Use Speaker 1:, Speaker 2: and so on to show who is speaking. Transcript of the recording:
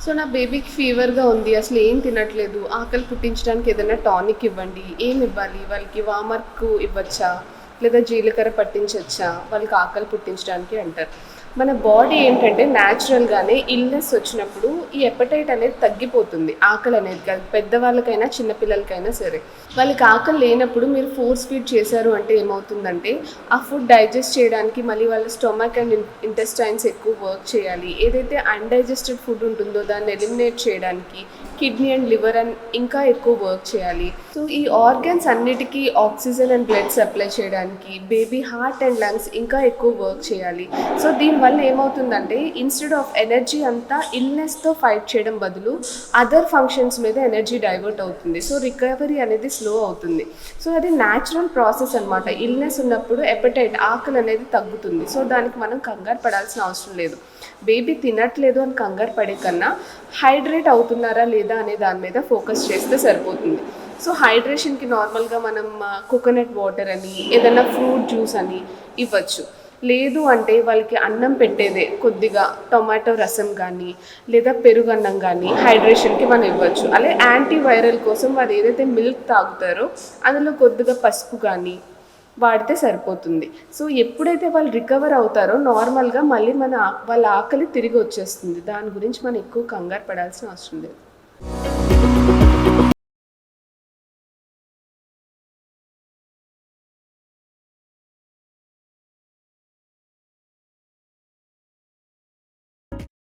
Speaker 1: So నా బేబీకి ఫీవర్‌గా ఉంది. అసలు ఏం తినట్లేదు. ఆకలి పుట్టించడానికి ఏదైనా టానిక్ ఇవ్వండి. ఏమి ఇవ్వాలి? వాళ్ళకి వార్మర్క్ ఇవ్వచ్చా? లేదా జీలకర్ర పట్టించొచ్చా? వాళ్ళకి ఆకలి పుట్టించడానికి అంటారు. మన బాడీ ఏంటంటే న్యాచురల్‌గానే ఇల్‌నెస్ వచ్చినప్పుడు ఈ ఎపటైట్ అనేది తగ్గిపోతుంది. ఆకలి అనేది కాదు. పెద్దవాళ్ళకైనా, చిన్న పిల్లలకైనా సరే. వాళ్ళకి ఆకలి లేనప్పుడు మీరు ఫోర్స్ ఫీడ్ చేశారు అంటే ఏమవుతుందంటే, ఆ ఫుడ్ డైజెస్ట్ చేయడానికి మళ్ళీ వాళ్ళ స్టొమక్ అండ్ ఇంటెస్టైన్స్ ఎక్కువ వర్క్ చేయాలి. ఏదైతే అన్‌డైజెస్టెడ్ ఫుడ్ ఉంటుందో దాన్ని ఎలిమినేట్ చేయడానికి కిడ్నీ అండ్ లివర్ అండ్ ఇంకా ఎక్కువ వర్క్ చేయాలి. సో ఈ ఆర్గన్స్ అన్నిటికీ ఆక్సిజన్ అండ్ బ్లడ్ సప్లై చేయడానికి బేబీ హార్ట్ అండ్ లంగ్స్ ఇంకా ఎక్కువ వర్క్ చేయాలి. సో దీనివల్ల ఏమవుతుందంటే ఇన్స్టెడ్ ఆఫ్ ఎనర్జీ అంతా ఇల్నెస్తో ఫైట్ చేయడం బదులు అదర్ ఫంక్షన్స్ మీద ఎనర్జీ డైవర్ట్ అవుతుంది. సో రికవరీ అనేది స్లో అవుతుంది. సో అది న్యాచురల్ ప్రాసెస్ అనమాట. ఇల్నెస్ ఉన్నప్పుడు ఎపటైట్ ఆకలి అనేది తగ్గుతుంది. సో దానికి మనం కంగారు పడాల్సిన అవసరం లేదు. బేబీ తినట్లేదు అని కంగారు పడే కన్నా హైడ్రేట్ అవుతున్నారా లేదా అనే దాని మీద ఫోకస్ చేస్తే సరిపోతుంది. సో హైడ్రేషన్కి నార్మల్గా మనం కోకోనట్ వాటర్ అని ఏదైనా ఫ్రూట్ జ్యూస్ అని ఇవ్వచ్చు. లేదు అంటే వాళ్ళకి అన్నం పెట్టేదే కొద్దిగా టొమాటో రసం కానీ లేదా పెరుగన్నం కానీ హైడ్రేషన్కి మనం ఇవ్వచ్చు. అలాగే యాంటీవైరల్ కోసం వాళ్ళు ఏదైతే మిల్క్ తాగుతారో అందులో కొద్దిగా పసుపు కానీ వాడితే సరిపోతుంది. సో ఎప్పుడైతే వాళ్ళు రికవర్ అవుతారో నార్మల్గా మళ్ళీ వాళ్ళ ఆకలి తిరిగి వచ్చేస్తుంది. దాని గురించి మనం ఎక్కువ కంగారు పడాల్సిన అవసరం లేదు.